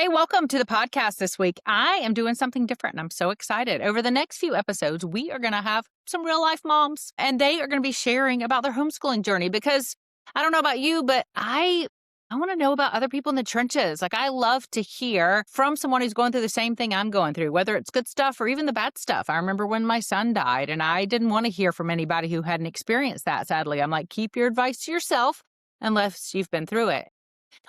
Hey, welcome to the podcast this week. I am doing something different and I'm so excited. Over the next few episodes, we are going to have some real life moms and they are going to be sharing about their homeschooling journey because I don't know about you, but I want to know about other people in the trenches. Like I love to hear from someone who's going through the same thing I'm going through, whether it's good stuff or even the bad stuff. I remember when my son died and I didn't want to hear from anybody who hadn't experienced that, sadly. I'm like, keep your advice to yourself unless you've been through it.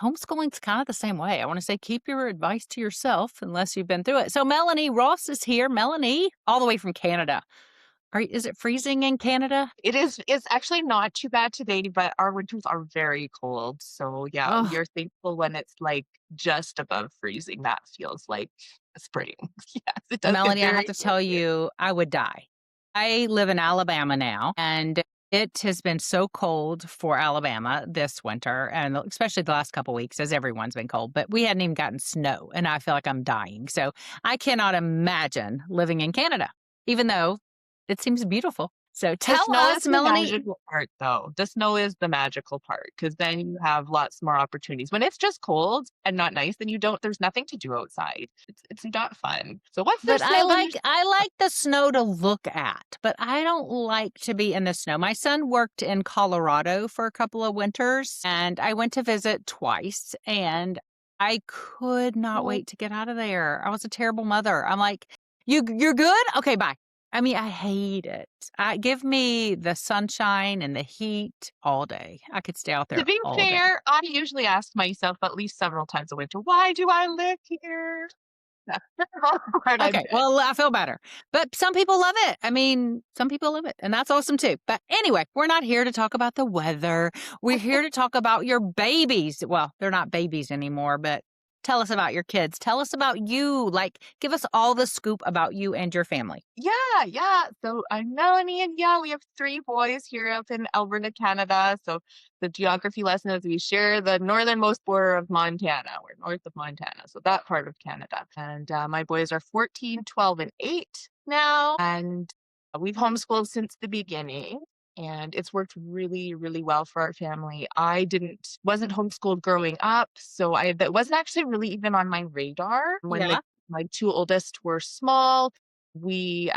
Homeschooling's kind of the same way. I want to say keep your advice to yourself unless you've been through it. So Melanie Ross is here. Melanie, all the way from Canada. Is it freezing in Canada? It's actually not too bad today, but our winters are very cold. So yeah, we Oh, are thankful when it's like just above freezing. That feels like spring. Yes, it does get Melanie, I have very to cold tell here. you, I would die. I live in Alabama now, and it has been so cold for Alabama this winter, and especially the last couple weeks, as everyone's been cold. But we hadn't even gotten snow, and I feel like I'm dying. So I cannot imagine living in Canada, even though it seems beautiful. So The tell snow is us, the Melanie. magical part, though. The snow is the magical part because then you have lots more opportunities. When it's just cold and not nice, then there's nothing to do outside. It's not fun. So once But there's I snow, then like there's I like the snow to look at, but I don't like to be in the snow. My son worked in Colorado for a couple of winters, and I went to visit twice, and I could not snow. wait to get out of there. I was a terrible mother. I'm like, you're good? Okay, bye. I mean, I hate it. I give me the sunshine and the heat all day. I could stay out To there be all day. fair, I usually ask myself at least several times a winter, why do I live here? That's the part I've Okay, been. well, I feel better. But some people love it. I mean, some people love it, and that's awesome too. But anyway, we're not here to talk about the weather. We're here to talk about your babies. Well, they're not babies anymore, but tell us about your kids. Tell us about you. Like, give us all the scoop about you and your family. Yeah, yeah. So I'm Melanie, and yeah, we have three boys here up in Alberta, Canada. So the geography lesson is we share the northernmost border of Montana. We're north of Montana, so that part of Canada. And my boys are 14, 12, and 8 now. And we've homeschooled since the beginning. And it's worked really, really well for our family. Wasn't homeschooled growing up, so that wasn't actually really even on my radar when Yeah. my two oldest were small. We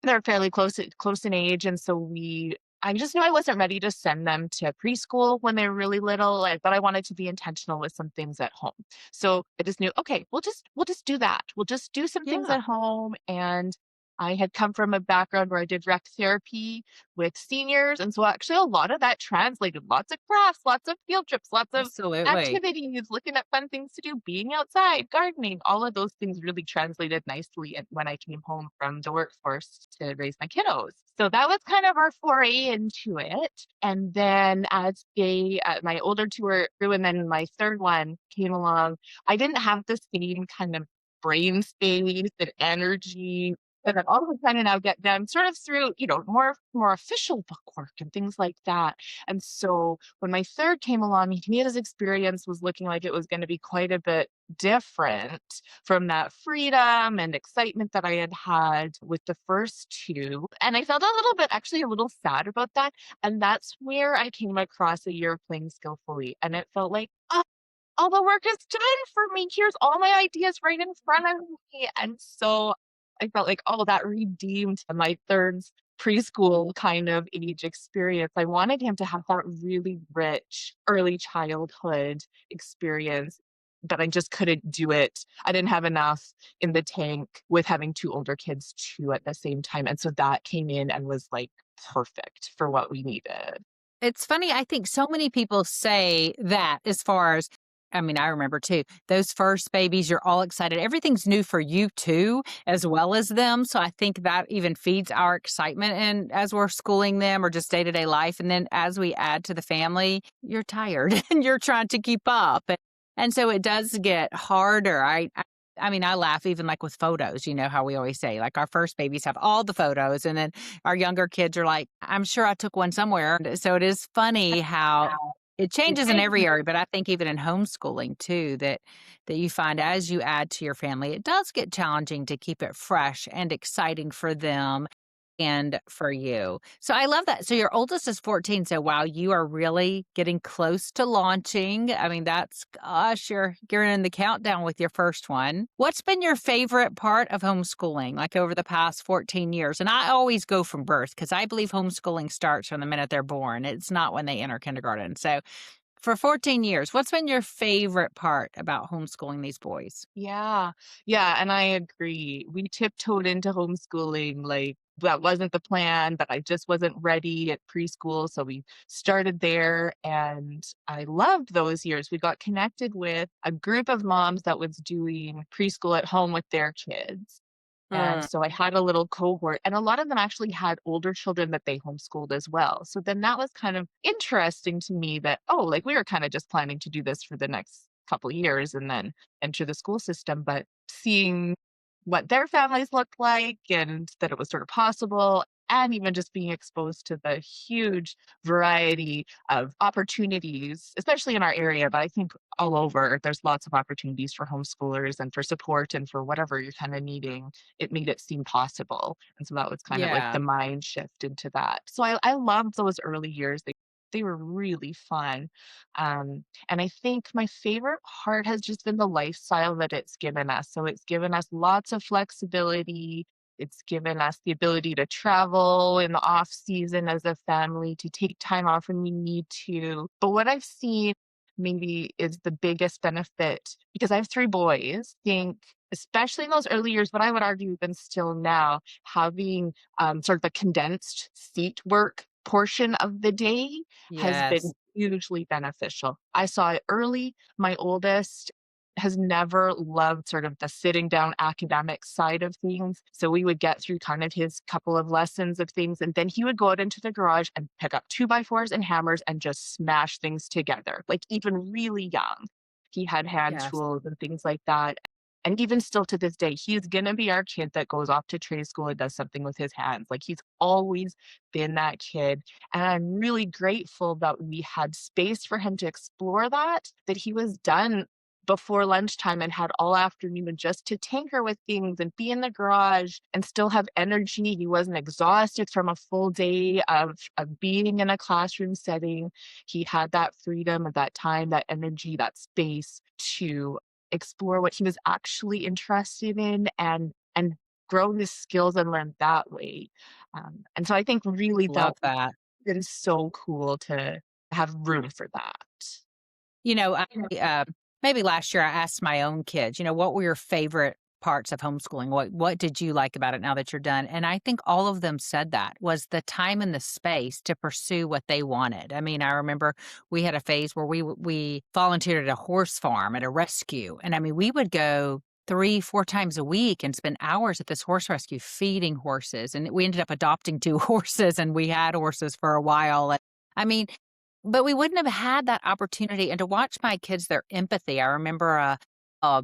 they're fairly close in age, and so we I just knew I wasn't ready to send them to preschool when they were really little, but I wanted to be intentional with some things at home. So I just knew, okay, we'll just do that. We'll just do some things Yeah. at home. And I had come from a background where I did rec therapy with seniors. And so actually a lot of that translated, lots of crafts, lots of field trips, lots of Absolutely. activities, looking at fun things to do, being outside, gardening, all of those things really translated nicely when I came home from the workforce to raise my kiddos. So that was kind of our foray into it. And then my older two were through, and then my third one came along. I didn't have the same kind of brain space and energy that I've always kind of now get them sort of through, more official book work and things like that. And so when my third came along, he his experience was looking like it was going to be quite a bit different from that freedom and excitement that I had had with the first two. And I felt actually a little sad about that. And that's where I came across a year of playing skillfully. And it felt like, oh, all the work is done for me. Here's all my ideas right in front of me. And so I felt like, oh, that redeemed my third's preschool kind of age experience. I wanted him to have that really rich early childhood experience, but I just couldn't do it. I didn't have enough in the tank with having two older kids too at the same time. And so that came in and was like perfect for what we needed. It's funny. I think so many people say that as far as, I mean, I remember too, those first babies, you're all excited. Everything's new for you too, as well as them. So I think that even feeds our excitement and as we're schooling them or just day to day life. And then as we add to the family, you're tired and you're trying to keep up. And so it does get harder. I mean, I laugh even like with photos, you know how we always say, like our first babies have all the photos and then our younger kids are like, I'm sure I took one somewhere. So it is funny how it changes in every area, but I think even in homeschooling too, that you find as you add to your family, it does get challenging to keep it fresh and exciting for them. and for you. So I love that. So your oldest is 14. So wow, you are really getting close to launching. I mean, that's gosh, you're in the countdown with your first one. What's been your favorite part of homeschooling, like over the past 14 years? And I always go from birth because I believe homeschooling starts from the minute they're born. It's not when they enter kindergarten. So for 14 years, what's been your favorite part about homeschooling these boys? Yeah. Yeah, and I agree. We tiptoed into homeschooling, like, that wasn't the plan, but I just wasn't ready at preschool, so we started there, and I loved those years. We got connected with a group of moms that was doing preschool at home with their kids. And Mm, so I had a little cohort, and a lot of them actually had older children that they homeschooled as well. So then that was kind of interesting to me that, oh, like we were kind of just planning to do this for the next couple years and then enter the school system, but seeing what their families looked like and that it was sort of possible, and even just being exposed to the huge variety of opportunities, especially in our area, but I think all over, there's lots of opportunities for homeschoolers and for support and for whatever you're kind of needing. It made it seem possible. And so that was kind of like yeah. the mind shift into that. So I loved those early years. They were really fun. And I think my favorite part has just been the lifestyle that it's given us. So it's given us lots of flexibility. It's given us the ability to travel in the off season as a family, to take time off when we need to. But what I've seen maybe is the biggest benefit, because I have 3 boys, think especially in those early years, but I would argue even still now, having, sort of a condensed seat work portion of the day has been Yes. hugely beneficial. I saw it early. My oldest has never loved sort of the sitting down academic side of things. So we would get through kind of his couple of lessons of things, and then he would go out into the garage and pick up 2x4s and hammers and just smash things together, like even really young. He had hand Yes. tools and things like that. And even still to this day, he's gonna be our kid that goes off to trade school and does something with his hands. Like he's always been that kid. And I'm really grateful that we had space for him to explore that, that he was done before lunchtime and had all afternoon just to tinker with things and be in the garage and still have energy. He wasn't exhausted from a full day of being in a classroom setting. He had that freedom and that time, that energy, that space to explore what he was actually interested in and grow his skills and learn that way. And so I think really that Love that. it is so cool to have room for that. You know, maybe last year I asked my own kids, what were your favorite parts of homeschooling? What did you like about it now that you're done? And I think all of them said that was the time and the space to pursue what they wanted. I mean, I remember we had a phase where we volunteered at a horse farm at a rescue, and I mean, we would go 3, 4 times a week and spend hours at this horse rescue feeding horses. And we ended up adopting 2 horses, and we had horses for a while. And I mean, but we wouldn't have had that opportunity, and to watch my kids, their empathy. I remember a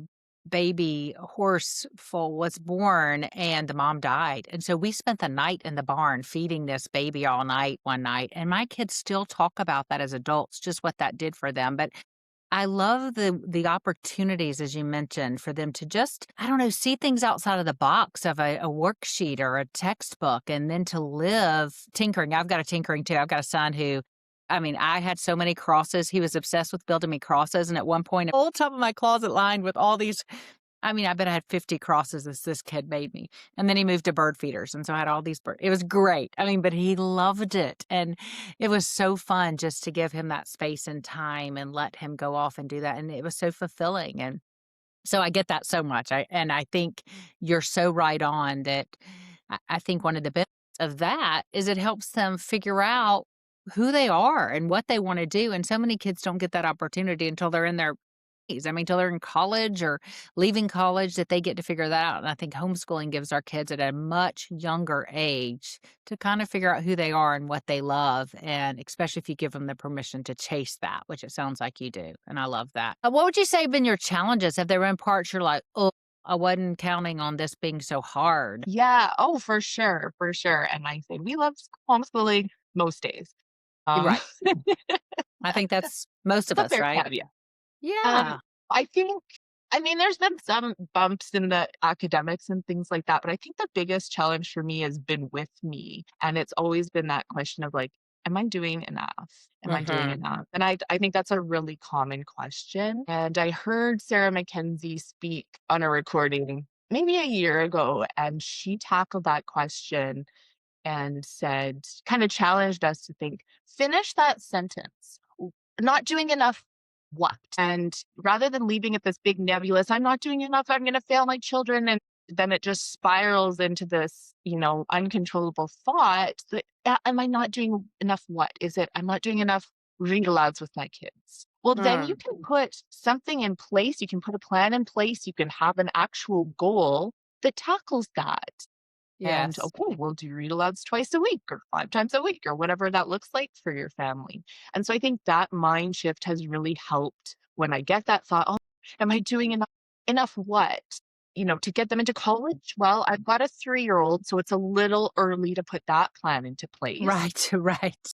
baby horse foal was born and the mom died, and so we spent the night in the barn feeding this baby all night one night, and my kids still talk about that as adults, just what that did for them. But I love the opportunities, as you mentioned, for them to just, I don't know, see things outside of the box of a worksheet or a textbook, and then to live tinkering. I've got a tinkering too. I've got a son who, I mean, I had so many crosses. He was obsessed with building me crosses. And at one point, the whole top of my closet lined with all these. I mean, I bet I had 50 crosses as this kid made me. And then he moved to bird feeders. And so I had all these bird. It was great. I mean, but he loved it. And it was so fun just to give him that space and time and let him go off and do that. And it was so fulfilling. And so I get that so much. I think you're so right on that. I think one of the benefits of that is it helps them figure out who they are and what they want to do. And so many kids don't get that opportunity until they're in their I mean, till they're in college or leaving college that they get to figure that out. And I think homeschooling gives our kids at a much younger age to kind of figure out who they are and what they love. And especially if you give them the permission to chase that, which it sounds like you do. And I love that. What would you say have been your challenges? Have there been parts you're like, oh, I wasn't counting on this being so hard? Yeah, oh, for sure, for sure. And I say we love homeschooling most days. Um, Right. I think that's most of the us, fair right? caveat. Um, Yeah. I think I mean, there's been some bumps in the academics and things like that, but I think the biggest challenge for me has been with me, and it's always been that question of like, am I doing enough? Am I doing Hmm. enough? And I think that's a really common question. And I heard Sarah Mackenzie speak on a recording maybe a year ago, and she tackled that question and said, kind of challenged us to think, finish that sentence. Not doing enough what? And rather than leaving it this big nebulous, I'm not doing enough, I'm going to fail my children. And then it just spirals into this, uncontrollable thought that, am I not doing enough? What is it? I'm not doing enough read alouds with my kids. Well, then you Mm, can put something in place. You can put a plan in place. You can have an actual goal that tackles that. And yes. okay, we'll do read alouds twice a week or 5 times a week or whatever that looks like for your family. And so I think that mind shift has really helped when I get that thought, oh, am I doing enough what? To get them into college? Well, I've got a 3-year-old, so it's a little early to put that plan into place. Right. Right.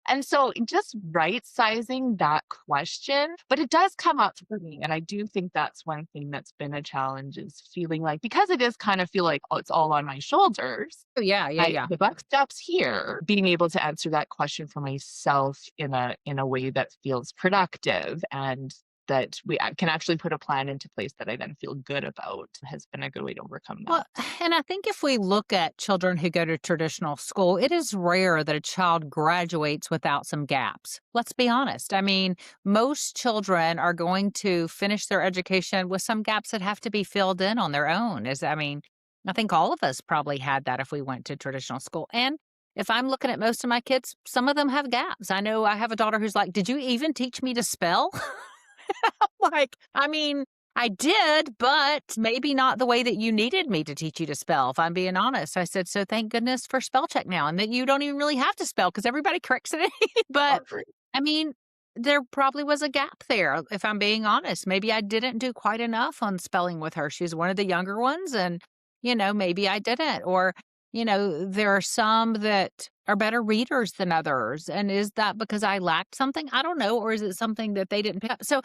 And so just right sizing that question, but it does come up for me. And I do think that's one thing that's been a challenge is feeling like, because it is kind of feel like, oh, it's all on my shoulders. Oh, yeah. Yeah. Yeah. The buck stops here. Being able to answer that question for myself in a way that feels productive and that I can actually put a plan into place that I then feel good about has been a good way to overcome Well, that. and I think if we look at children who go to traditional school, it is rare that a child graduates without some gaps. Let's be honest. I mean, most children are going to finish their education with some gaps that have to be filled in on their own. I think all of us probably had that if we went to traditional school. And if I'm looking at most of my kids, some of them have gaps. I know I have a daughter who's like, "Did you even teach me to spell?" I did, but maybe not the way that you needed me to teach you to spell, if I'm being honest. I said, so thank goodness for spell check now and that you don't even really have to spell because everybody corrects it. But I mean, there probably was a gap there, if I'm being honest. Maybe I didn't do quite enough on spelling with her. She's one of the younger ones, and, maybe I didn't. Or, there are some that are better readers than others. And is that because I lacked something? I don't know. Or is it something that they didn't pick up? So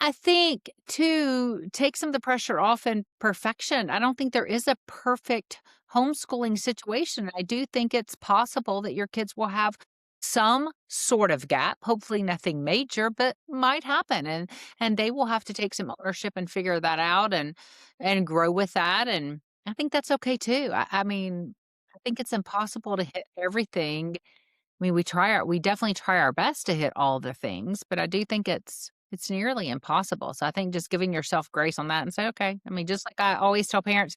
I think to take some of the pressure off in perfection. I don't think there is a perfect homeschooling situation. I do think it's possible that your kids will have some sort of gap, hopefully nothing major, but might happen and they will have to take some ownership and figure that out and grow with that and I think that's okay too. I think it's impossible to hit everything. We definitely try our best to hit all the things, but I do think it's nearly impossible. So I think just giving yourself grace on that and say, okay. Just like I always tell parents,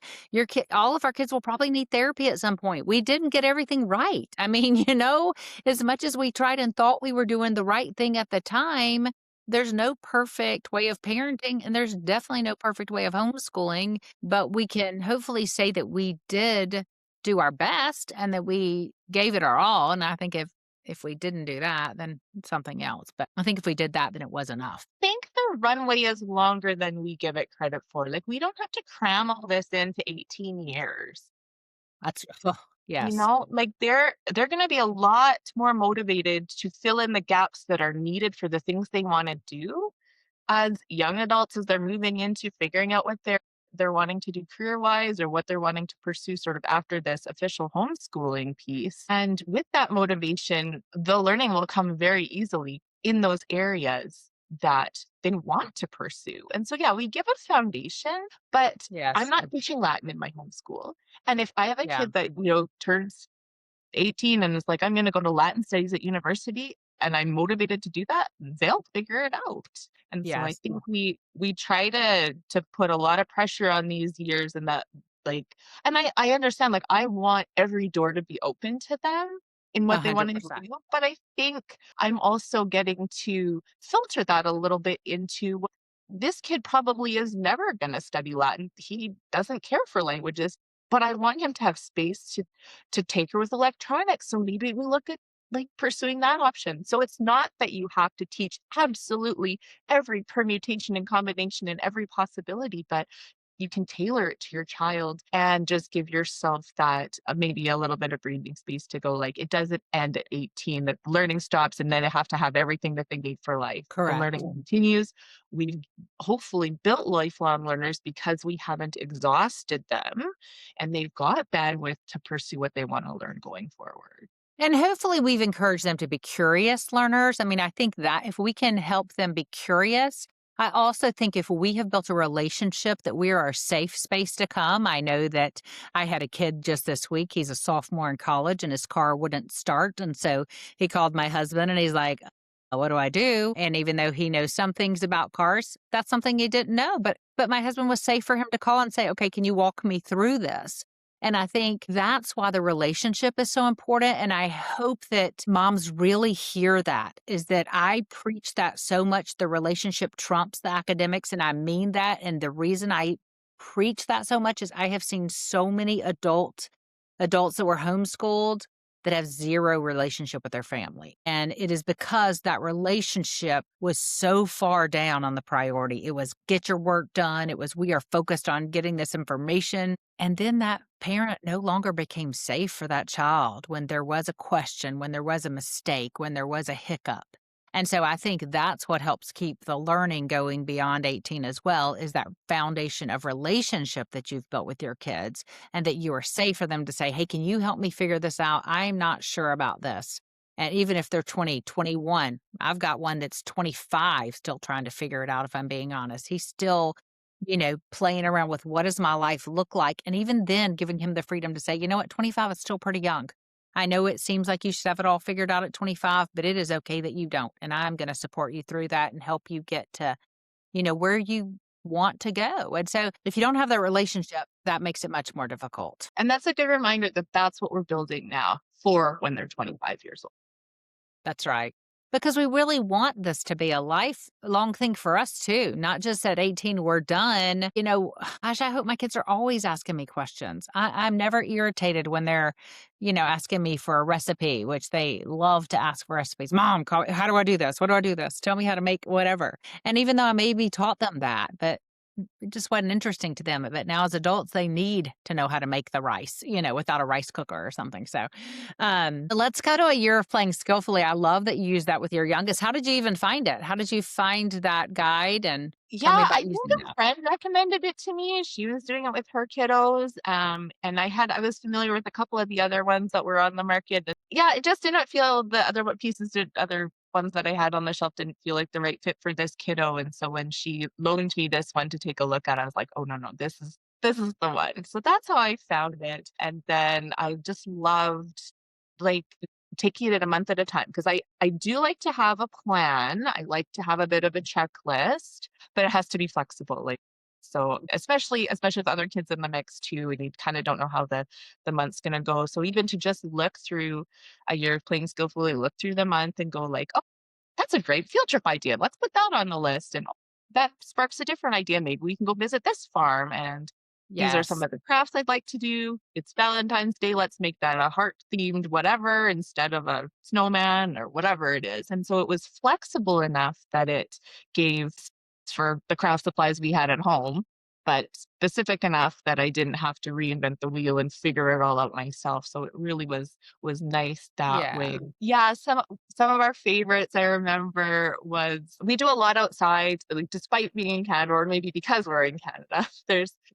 all of our kids will probably need therapy at some point. We didn't get everything right. As much as we tried and thought we were doing the right thing at the time, there's no perfect way of parenting and there's definitely no perfect way of homeschooling, but we can hopefully say that we did do our best and that we gave it our all. And I think if we didn't do that, then something else. But I think if we did that, then it was enough. Think the runway is longer than we give it credit for. Like we don't have to cram all this into 18 years. That's yes. Like they're going to be a lot more motivated to fill in the gaps that are needed for the things they want to do as young adults as they're moving into figuring out what they're wanting to do career-wise or what they're wanting to pursue sort of after this official homeschooling piece. And with that motivation, the learning will come very easily in those areas that they want to pursue. And so yeah, we give a foundation, but I'm Yes. not teaching Latin in my homeschool. And if I have a Yeah. kid that, turns 18 and is like, I'm going to go to Latin studies at university and I'm motivated to do that, they'll figure it out. And so I Yes. think we try to put a lot of pressure on these years and that like and I understand like I want every door to be open to them in what they want to 100%. do. But I think I'm also getting to filter that a little bit into this kid probably is never going to study Latin. He doesn't care for languages, but I want him to have space to take her with electronics. So maybe we look at like pursuing that option. So it's not that you have to teach absolutely every permutation and combination and every possibility, but you can tailor it to your child and just give yourself that maybe a little bit of breathing space to go like it doesn't end at 18, that learning stops and then they have to have everything that they need for life. The Correct. learning continues. We've hopefully built lifelong learners because we haven't exhausted them and they've got bandwidth to pursue what they want to learn going forward. And hopefully we've encouraged them to be curious learners. I mean, I think that if we can help them be curious, I also think if we have built a relationship that we are a safe space to come. I know that I had a kid just this week. He's a sophomore in college and his car wouldn't start. And so he called my husband and he's like, what do I do? And even though he knows some things about cars, that's something he didn't know. But my husband was safe for him to call and say, okay, can you walk me through this? And I think that's why the relationship is so important. And I hope that moms really hear that is that I preach that so much. The relationship trumps the academics. And I mean that. And the reason I preach that so much is I have seen so many adults that were homeschooled that have zero relationship with their family. And it is because that relationship was so far down on the priority. It was get your work done. It was we are focused on getting this information. And then that parent no longer became safe for that child when there was a question, when there was a mistake, when there was a hiccup. And so I think that's what helps keep the learning going beyond 18 as well is that foundation of relationship that you've built with your kids and that you are safe for them to say, hey, can you help me figure this out? I'm not sure about this. And even if they're 20, 21, I've got one that's 25 still trying to figure it out, if I'm being honest. He's still, playing around with what does my life look like? And even then giving him the freedom to say, you know what, 25 is still pretty young. I know it seems like you should have it all figured out at 25, but it is okay that you don't. And I'm going to support you through that and help you get to, where you want to go. And so if you don't have that relationship, that makes it much more difficult. And that's a good reminder that that's what we're building now for when they're 25 years old. That's right. Because we really want this to be a lifelong thing for us too, not just at 18, we're done. Gosh, I hope my kids are always asking me questions. I'm never irritated when they're, asking me for a recipe, which they love to ask for recipes. Mom, how do I do this? What do I do this? Tell me how to make whatever. And even though I maybe taught them that, but it just wasn't interesting to them. But now as adults, they need to know how to make the rice, without a rice cooker or something. So let's go to a year of playing skillfully. I love that you use that with your youngest. How did you even find it? How did you find that guide? And tell me Yeah, I about think using a that. friend recommended it to me. She was doing it with her kiddos. And I was familiar with a couple of the other ones that were on the market. Yeah, it just didn't feel the other ones that I had on the shelf didn't feel like the right fit for this kiddo. And so when she loaned me this one to take a look at, I was like, oh no, this is the one. So that's how I found it. And then I just loved like taking it a month at a time because I do like to have a plan. I like to have a bit of a checklist, but it has to be flexible. Like so, especially with other kids in the mix too, and you kind of don't know how the month's gonna go. So even to just look through a year of playing skillfully, look through the month and go like, oh, that's a great field trip idea. Let's put that on the list. And that sparks a different idea. Maybe we can go visit this farm and these are some Yes. of the crafts I'd like to do. It's Valentine's Day. Let's make that a heart themed whatever instead of a snowman or whatever it is. And so it was flexible enough that it gave for the craft supplies we had at home, but specific enough that I didn't have to reinvent the wheel and figure it all out myself. So it really was nice that Yeah. way. Yeah, some of our favorites I remember was we do a lot outside, like despite being in Canada, or maybe because we're in Canada.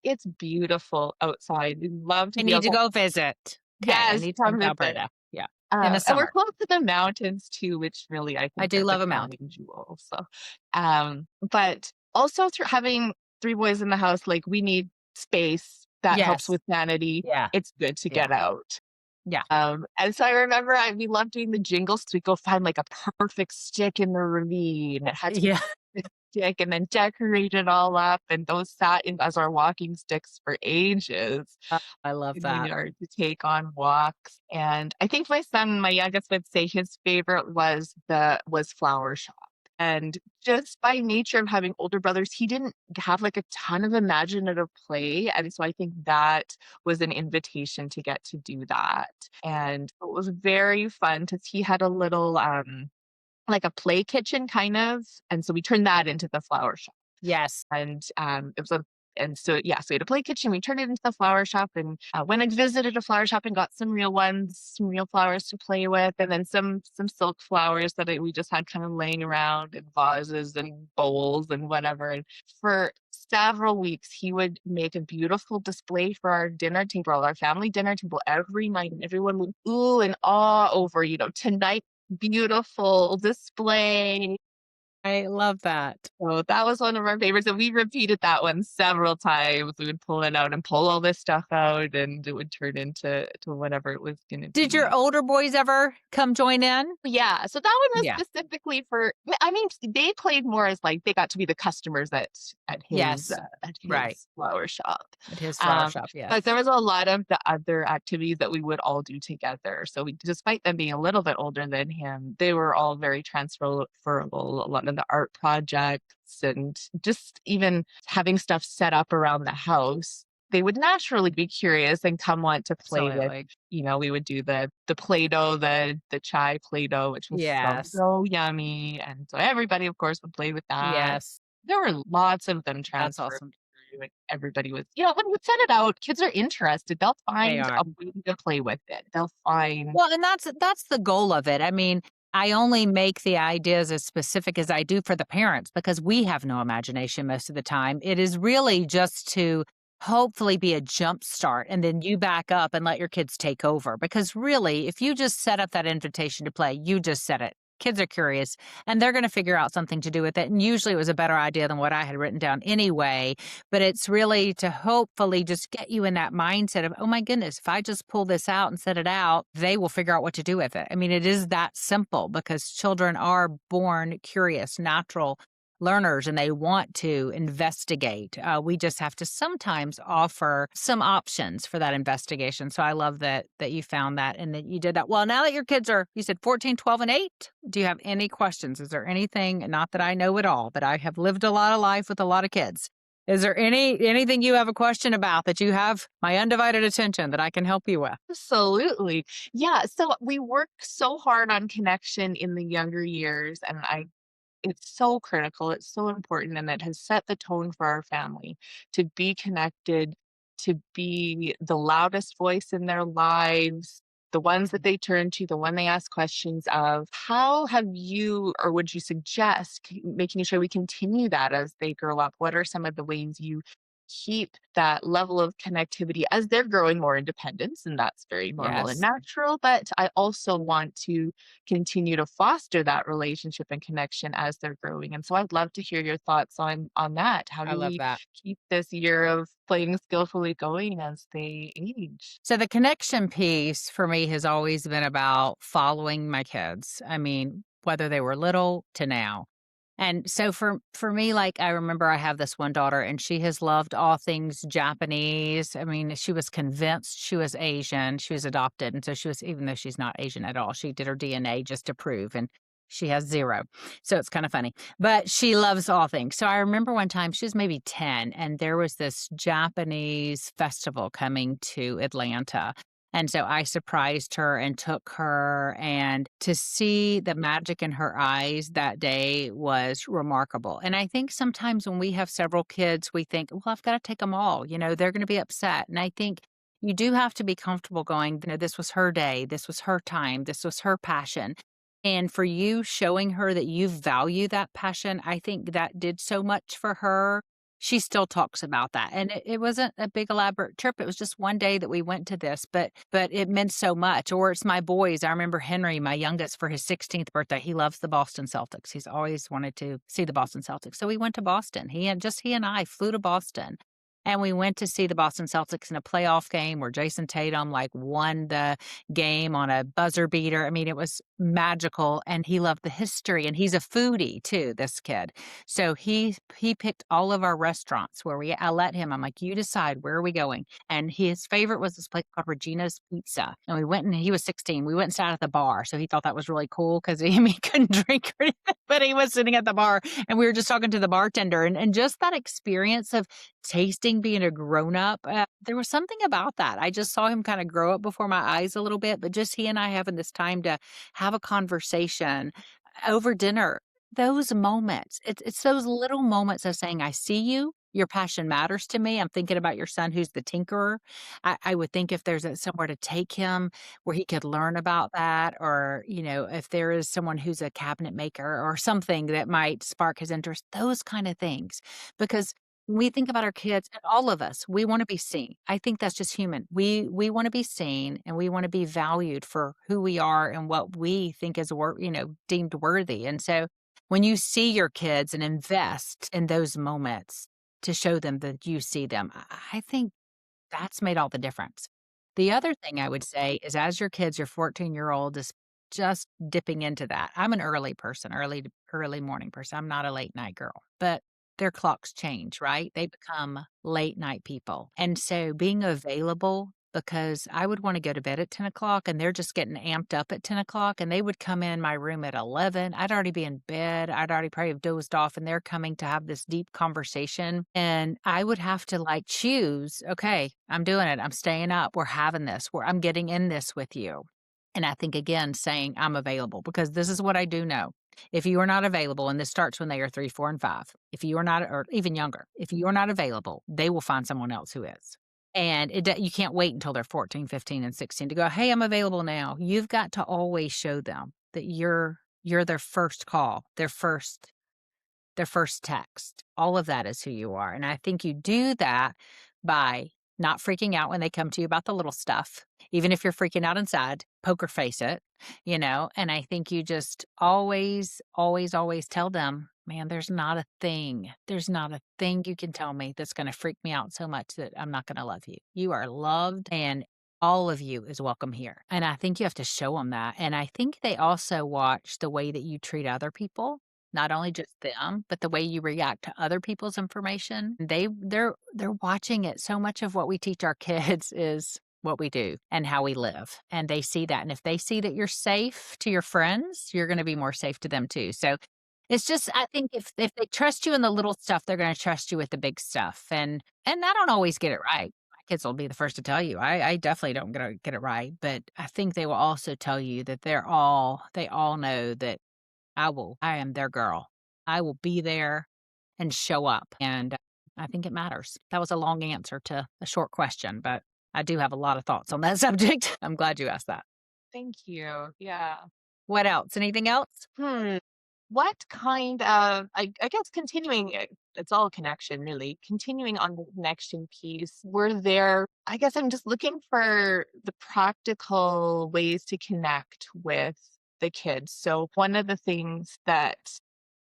It's beautiful outside. We love to I be need to outside. go visit. Okay. I Yes, need to come come to visit. Alberta. Yeah. In the And we're summer. close to the mountains too, which really I I think do are the love a mountain. crowning jewel. So, but also through having three boys in the house, like we need space that helps Yes. with sanity. Yeah. It's good to Yeah. get out. Yeah. And so I remember we loved doing the jingles. We go find like a perfect stick in the ravine. It had to be Yeah. the stick and then decorate it all up. And those sat in as our walking sticks for ages I love in the that. yard to take on walks. And I think my youngest, would say his favorite was flower shop. And just by nature of having older brothers, he didn't have like a ton of imaginative play. And so I think that was an invitation to get to do that. And it was very fun because he had a little like a play kitchen kind of. And so we turned that into the flower shop. Yes. And it was And so, yeah, so we had a play kitchen. We turned it into the flower shop, and when I visited a flower shop and got some real ones, some real flowers to play with, and then some silk flowers that we just had kind of laying around in vases and bowls and whatever. And for several weeks, he would make a beautiful display for our dinner table, our family dinner table every night, and everyone would ooh and awe over, tonight beautiful display. I love that. So that was one of our favorites, and we repeated that one several times. We would pull it out and pull all this stuff out, and it would turn into whatever it was gonna Did your be. older boys ever come join in? Yeah, so that one was Yeah. specifically for I mean, they played more as, like, they got to be the customers Yes. at Right. his flower shop. At his flower Um, shop, yes. but there was a lot of the other activities that we would all do together. So despite them being a little bit older than him, they were all very transferable. A lot of the art projects and just even having stuff set up around the house, they would naturally be curious and come want to play with. Absolutely. We would do the Play-Doh, the chai Play-Doh, which was Yes. so yummy, and so everybody, of course, would play with that. Yes. There were lots of them That's transferred awesome. through, and everybody was when you set it out, kids are interested. They'll They find are. a way to play with it. They'll find Well, and that's the goal of it. I mean, I only make the ideas as specific as I do for the parents because we have no imagination most of the time. It is really just to hopefully be a jump start and then you back up and let your kids take over. Because really, if you just set up that invitation to play, you just said it. Kids are curious and they're going to figure out something to do with it. And usually it was a better idea than what I had written down anyway. But it's really to hopefully just get you in that mindset of, oh my goodness, if I just pull this out and set it out, they will figure out what to do with it. I mean, it is that simple because children are born curious, natural learners, and they want to investigate. We just have to sometimes offer some options for that investigation. So I love that you found that and that you did that. Well, now that your kids are, you said 14, 12, and 8, do you have any questions? Is there anything, not that I know it all, but I have lived a lot of life with a lot of kids. Is there anything you have a question about that you have my undivided attention that I can help you with? absolutely. Yeah, so we work so hard on connection in the younger years, and I it's so critical, it's so important, and it has set the tone for our family to be connected, to be the loudest voice in their lives, the ones that they turn to, the one they ask questions of. How have you or would you suggest making sure we continue that as they grow up? What are some of the ways you keep that level of connectivity as they're growing more independence? And that's very normal and Yes, natural. But I also want to continue to foster that relationship and connection as they're growing. And so I'd love to hear your thoughts on that. How I do love we that. keep this year of playing skillfully going as they age? So the connection piece for me has always been about following my kids. I mean, whether they were little to now. And so for me, like I remember I have this one daughter and she has loved all things Japanese. I mean, she was convinced she was Asian. She was adopted. And so she was, even though she's not Asian at all, she did her DNA just to prove. And she has zero. So it's kind of funny. But she loves all things. So I remember one time she was maybe 10 and there was this Japanese festival coming to Atlanta. And so I surprised her and took her, and to see the magic in her eyes that day was remarkable. And I think sometimes when we have several kids, we think, well, I've got to take them all, they're going to be upset. And I think you do have to be comfortable going, this was her day, this was her time, this was her passion. And for you showing her that you value that passion, I think that did so much for her. She still talks about that, and it wasn't a big elaborate trip, it was just one day that we went to this, but it meant so much. Or it's my boys, I remember Henry, my youngest, for his 16th birthday, he loves the Boston Celtics, he's always wanted to see the Boston Celtics, so we went to Boston. He and I flew to Boston, and we went to see the Boston Celtics in a playoff game where Jason Tatum, like, won the game on a buzzer beater. I mean, it was magical, and he loved the history, and he's a foodie too, this kid. So he picked all of our restaurants where I let him. I'm like, "You decide, where are we going?" And his favorite was this place called Regina's Pizza. And we went, and he was 16. We went and sat at the bar. So he thought that was really cool because he couldn't drink or anything, but he was sitting at the bar and we were just talking to the bartender, and just that experience of tasting being a grown up. There was something about that. I just saw him kind of grow up before my eyes a little bit, but just he and I having this time to have a conversation over dinner. Those moments, it's those little moments of saying, I see you, your passion matters to me. I'm thinking about your son who's the tinkerer. I would think if there's somewhere to take him where he could learn about that, or, if there is someone who's a cabinet maker or something that might spark his interest, those kind of things. Because when we think about our kids, and all of us, we want to be seen. I think that's just human. We want to be seen, and we want to be valued for who we are and what we think is deemed worthy. And so when you see your kids and invest in those moments to show them that you see them, I think that's made all the difference. The other thing I would say is as your kids, your 14-year-old is just dipping into that. I'm an early person, early morning person. I'm not a late night girl, but their clocks change, right? They become late night people. And so being available, because I would want to go to bed at 10 o'clock and they're just getting amped up at 10 o'clock and they would come in my room at 11. I'd already be in bed. I'd already probably have dozed off and they're coming to have this deep conversation. And I would have to like choose, okay, I'm doing it. I'm staying up. We're having this. I'm getting in this with you. And I think again, saying I'm available because this is what I do know. If you are not available, and this starts when they are 3, 4, and 5, if you are not, or even younger, if you are not available, they will find someone else who is. And you can't wait until they're 14, 15, and 16 to go, hey, I'm available now. You've got to always show them that you're their first call, their first text. All of that is who you are. And I think you do that by not freaking out when they come to you about the little stuff. Even if you're freaking out inside, poker face it, and I think you just always, always, always tell them, man, there's not a thing. There's not a thing you can tell me that's going to freak me out so much that I'm not going to love you. You are loved and all of you is welcome here. And I think you have to show them that. And I think they also watch the way that you treat other people, not only just them, but the way you react to other people's information. They're watching it. So much of what we teach our kids is what we do and how we live. And they see that. And if they see that you're safe to your friends, you're going to be more safe to them too. So it's just, I think if they trust you in the little stuff, they're going to trust you with the big stuff. And I don't always get it right. My kids will be the first to tell you. I definitely don't get it right. But I think they will also tell you that they all know that I am their girl. I will be there and show up, and I think it matters. That was a long answer to a short question, but I do have a lot of thoughts on that subject. I'm glad you asked that. Thank you. Yeah. What else? Anything else? Hmm. What kind of, I guess continuing, it's all connection really, continuing on the connection piece, were there, I guess I'm just looking for the practical ways to connect with the kids. So one of the things that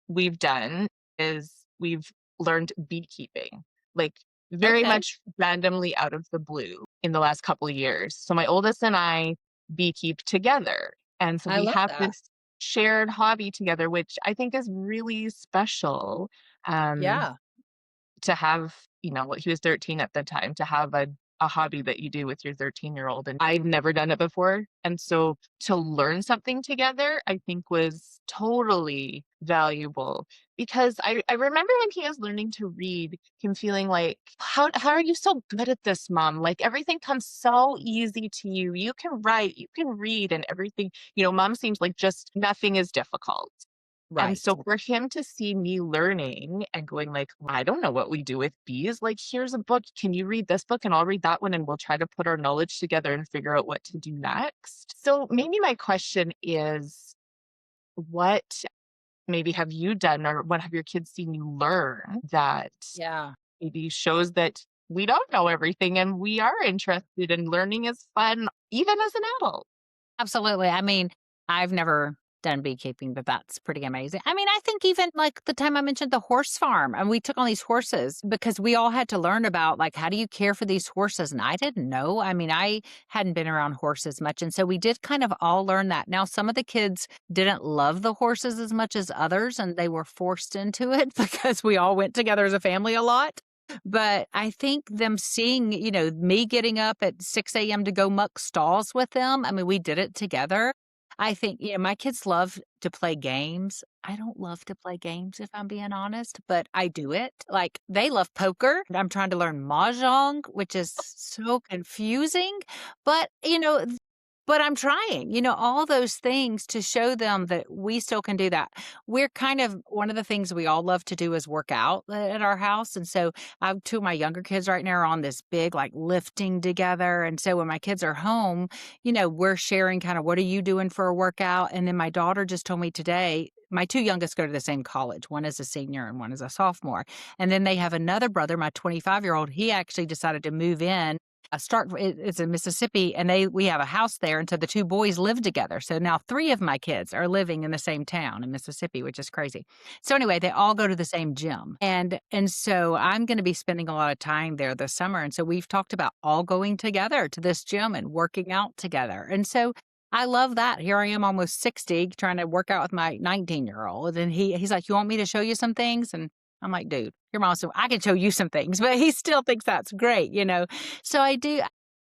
we've done is we've learned beekeeping, like very Okay. much randomly out of the blue in the last couple of years. So my oldest and I beekeep together. And so I we love have that. this shared hobby together, which I think is really special. Um, Yeah. to have, he was 13 at the time, to have a hobby that you do with your 13-year-old. And I've never done it before. And so to learn something together, I think was totally valuable because I remember when he was learning to read, him feeling like, how are you so good at this, mom? Like everything comes so easy to you. You can write, you can read, and everything, mom seems like just nothing is difficult. And Right. so for him to see me learning and going like, I don't know what we do with bees. Like, here's a book. Can you read this book? And I'll read that one. And we'll try to put our knowledge together and figure out what to do next. So maybe my question is, what maybe have you done or what have your kids seen you learn that Yeah. maybe shows that we don't know everything and we are interested in learning is fun, even as an adult? Absolutely. I mean, I've never done beekeeping, but that's pretty amazing. I mean, I think even like the time I mentioned the horse farm and we took on these horses because we all had to learn about like, how do you care for these horses? And I didn't know. I mean, I hadn't been around horses much. And so we did kind of all learn that. Now, some of the kids didn't love the horses as much as others, and they were forced into it because we all went together as a family a lot. But I think them seeing, me getting up at 6 a.m. to go muck stalls with them. I mean, we did it together. I think, my kids love to play games. I don't love to play games, if I'm being honest, but I do it. Like, they love poker. I'm trying to learn mahjong, which is so confusing. But, But I'm trying, all those things to show them that we still can do that. We're kind of one of the things we all love to do is work out at our house. And so I have two of my younger kids right now are on this big like lifting together. And so when my kids are home, we're sharing kind of what are you doing for a workout? And then my daughter just told me today, my two youngest go to the same college. One is a senior and one is a sophomore. And then they have another brother, my 25-year-old. He actually decided to move in it's in Mississippi, and we have a house there, and so the 2 boys live together. So now 3 of my kids are living in the same town in Mississippi, which is crazy. So anyway, they all go to the same gym, and so I'm gonna be spending a lot of time there this summer, and so we've talked about all going together to this gym and working out together, and so I love that. Here I am almost 60 trying to work out with my 19-year-old, and he's like, "You want me to show you some things?" And I'm like, "Dude, your mom said I can show you some things," but he still thinks that's great. So I do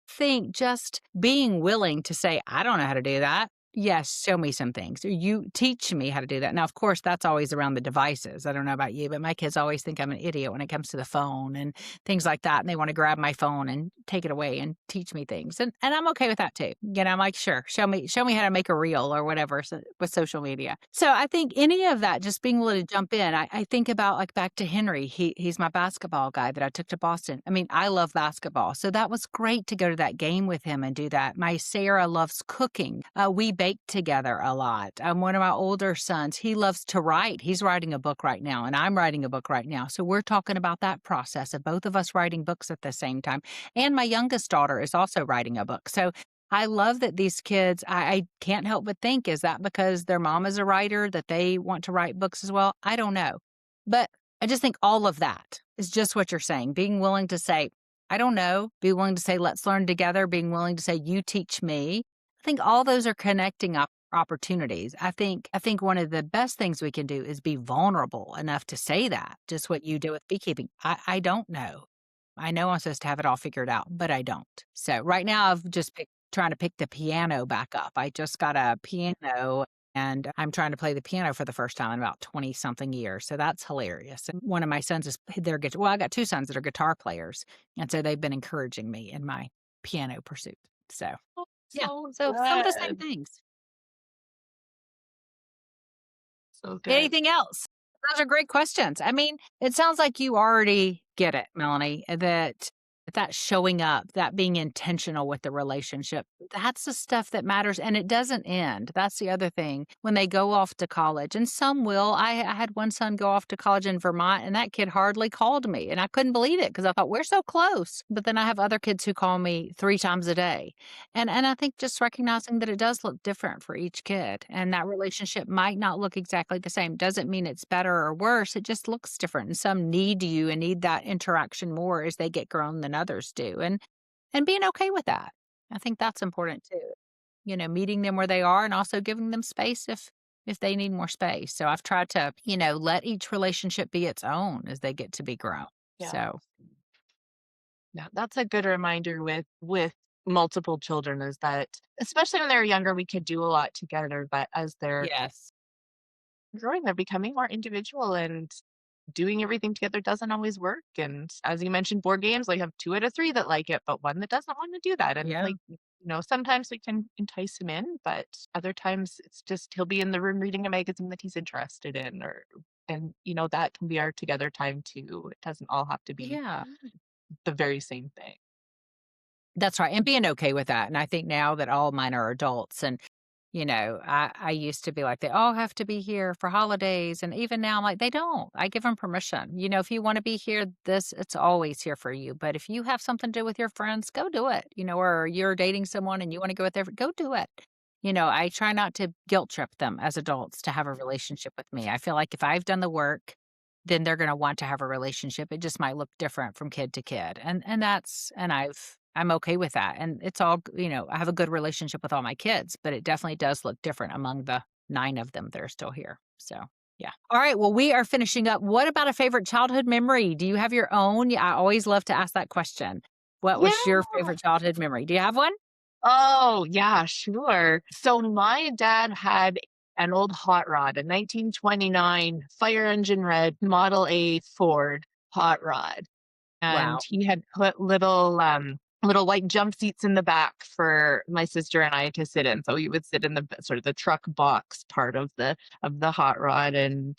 think just being willing to say, "I don't know how to do that." Yes, show me some things. Or you teach me how to do that. Now, of course, that's always around the devices. I don't know about you, but my kids always think I'm an idiot when it comes to the phone and things like that. And they want to grab my phone and take it away and teach me things. And I'm okay with that too. I'm like, sure, show me how to make a reel or whatever with social media. So I think any of that, just being willing to jump in. I think about like back to Henry. He's my basketball guy that I took to Boston. I mean, I love basketball. So that was great to go to that game with him and do that. My Sarah loves cooking. We bake together a lot. One of my older sons, he loves to write. He's writing a book right now, and I'm writing a book right now. So we're talking about that process of both of us writing books at the same time. And my youngest daughter is also writing a book. So I love that these kids, I can't help but think, is that because their mom is a writer that they want to write books as well? I don't know. But I just think all of that is just what you're saying, being willing to say, I don't know, be willing to say, let's learn together, being willing to say, you teach me. I think all those are connecting opportunities. I think one of the best things we can do is be vulnerable enough to say that, just what you do with beekeeping. I don't know. I know I'm supposed to have it all figured out, but I don't. So right now I've just trying to pick the piano back up. I just got a piano and I'm trying to play the piano for the first time in about 20 something years. So that's hilarious. And one of my sons is well, I got 2 sons that are guitar players. And so they've been encouraging me in my piano pursuit. So Oh, yeah. so So some of the same good. things. So good. Anything else? Those are great questions. I mean, it sounds like you already get it, Melanie, that showing up, that being intentional with the relationship, that's the stuff that matters and it doesn't end. That's the other thing. When they go off to college, and some will. I had one son go off to college in Vermont and that kid hardly called me and I couldn't believe it because I thought we're so close. But then I have other kids who call me 3 times a day. And I think just recognizing that it does look different for each kid and that relationship might not look exactly the same doesn't mean it's better or worse. It just looks different. And some need you and need that interaction more as they get grown than others do. And being okay with that. I think that's important too. Meeting them where they are and also giving them space if they need more space. So I've tried to, let each relationship be its own as they get to be grown. Yeah. So Yeah, that's a good reminder with multiple children is that especially when they're younger, we could do a lot together, but as they're yes. growing, they're becoming more individual and doing everything together doesn't always work. And as you mentioned, board games, like have 2 out of 3 that like it, but one that doesn't want to do that. And Yeah. like, sometimes we can entice him in, but other times it's just he'll be in the room reading a magazine that he's interested in and that can be our together time too. It doesn't all have to be Yeah. the very same thing. That's right, and being okay with that, and I think now that all mine are adults and, I used to be like, "They all have to be here for holidays," and even now, I'm like, "They don't." I give them permission. If you wanna be here, it's always here for you, but if you have something to do with your friends, go do it, or you're dating someone and you wanna go with their go do it. I try not to guilt trip them as adults to have a relationship with me. I feel like if I've done the work, then they're gonna want to have a relationship. It just might look different from kid to kid, and I'm okay with that, and it's all I have a good relationship with all my kids, but it definitely does look different among the 9 of them that are still here, so, yeah. Alright, well, we are finishing up. What about a favorite childhood memory? Do you have your own? Yeah, I always love to ask that question. What Yeah. was your favorite childhood memory? Do you have one? Oh, yeah, sure. So my dad had an old hot rod, a 1929 fire engine red Model A Ford hot rod. And Wow. he had put little little white jump seats in the back for my sister and I to sit in. So we would sit in the sort of the truck box part of the hot rod, and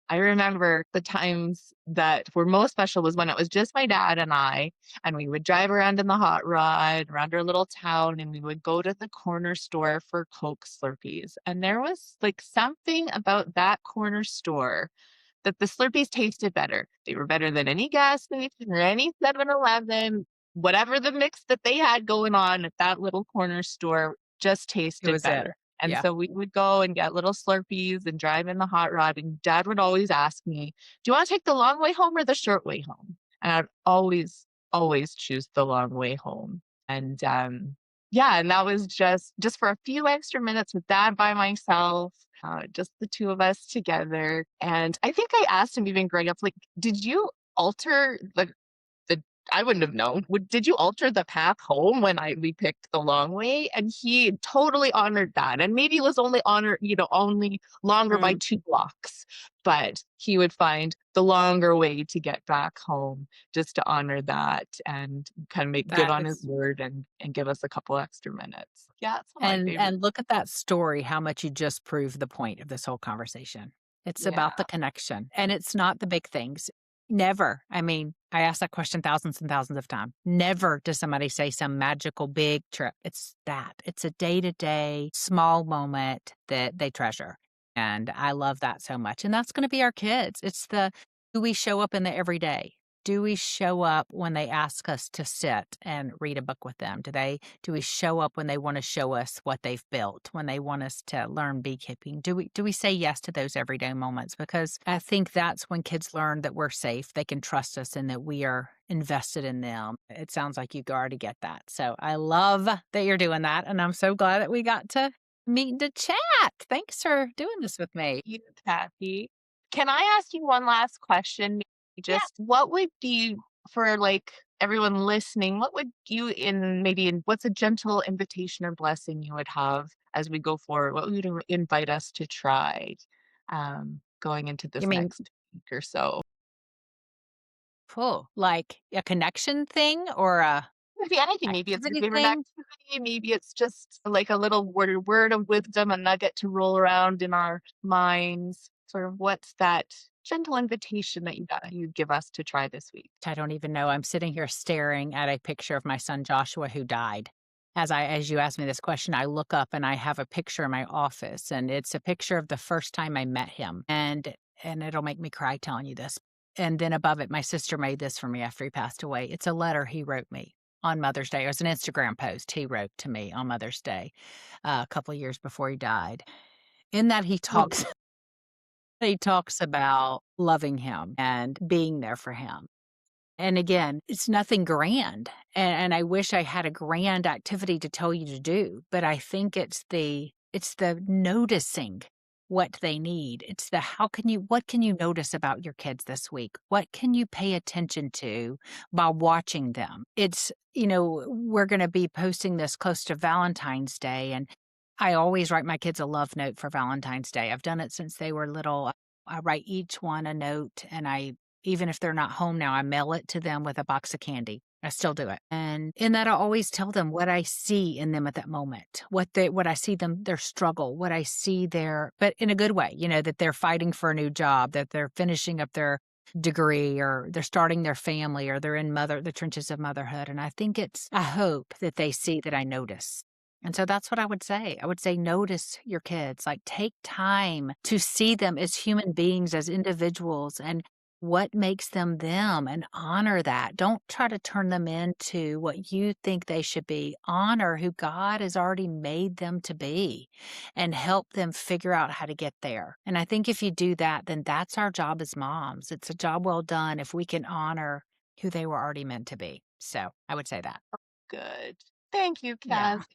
I remember the times that were most special was when it was just my dad and I, and we would drive around in the hot rod around our little town, and we would go to the corner store for Coke Slurpees. And there was like something about that corner store that the Slurpees tasted better. They were better than any gas station or any 7-Eleven. Whatever the mix that they had going on at that little corner store just It tasted was it. better. And Yeah. so we would go and get little Slurpees and drive in the hot rod, and dad would always ask me, "Do you wanna take the long way home or the short way home?" And I'd always choose the long way home. And, yeah, and that was just for a few extra minutes with dad by myself, just the 2 of us together. And I think I asked him even growing up, like, "Did you alter the I wouldn't have known. Did you alter the path home when we picked the long way?" And he totally honored that. And maybe it was only only longer by Mm, 2 blocks, but he would find the longer way to get back home just to honor that and kind of make good that on his is word and give us a couple extra minutes. Yeah, it's one of my favorite. and look at that story, how much you just proved the point of this whole conversation. It's about the Yeah. connection, and it's not the big things. Never. I mean, I asked that question thousands and thousands of times. Never does somebody say some magical big trip. It's that. It's a day-to-day small moment that they treasure, and I love that so much, and that's gonna be our kids. It's the do we show up in the everyday? Do we show up when they ask us to sit and read a book with them? Do we show up when they wanna show us what they've built, when they want us to learn beekeeping? Do we say yes to those everyday moments? Because I think that's when kids learn that we're safe, they can trust us, and that we are invested in them. It sounds like you already get that. So I love that you're doing that, and I'm so glad that we got to meet and to chat. Thanks for doing this with me. You, Kathy. Can I ask you one last question? Maybe Yeah. just what would be for like everyone listening, what would you what's a gentle invitation or blessing you would have as we go forward? What would you invite us to try going into You this mean next week or so? cool, like a connection thing or a Maybe anything. Maybe it's your activity favorite thing? activity. Maybe it's just like a little word of wisdom, a nugget to roll around in our minds. Sort of what's that gentle invitation that you give us to try this week? I don't even know. I'm sitting here staring at a picture of my son Joshua who died. As you asked me this question, I look up and I have a picture in my office, and it's a picture of the first time I met him. And it'll make me cry telling you this. And then above it, my sister made this for me after he passed away. It's a letter he wrote me on Mother's Day. It was an Instagram post he wrote to me on Mother's Day, a couple of years before he died. In that Oh, he talks about loving him and being there for him. And again, it's nothing grand, and I wish I had a grand activity to tell you to do, but I think it's the noticing what they need. It's the what can you notice about your kids this week? What can you pay attention to by watching them? We're gonna be posting this close to Valentine's Day, and I always write my kids a love note for Valentine's Day. I've done it since they were little. I write each one a note, and even if they're not home now, I mail it to them with a box of candy. I still do it. And in that, I always tell them what I see in them at that moment, what I see their struggle, what I see but in a good way, that they're fighting for a new job, that they're finishing up their degree, or they're starting their family, or they're in the trenches of motherhood. And I hope that they see that I notice. And so that's what I would say. I would say notice your kids, like take time to see them as human beings, as individuals, and what makes them them, and honor that. Don't try to turn them into what you think they should be. Honor who God has already made them to be and help them figure out how to get there. And I think if you do that, then that's our job as moms. It's a job well done if we can honor who they were already meant to be. So I would say that. good. Thank you, Yeah. Kathy.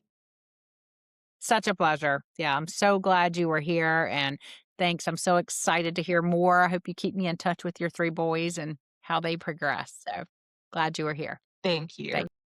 Such a pleasure. Yeah, I'm so glad you were here, and thanks. I'm so excited to hear more. I hope you keep me in touch with your 3 boys and how they progress. So glad you were here. Thank you. Thanks.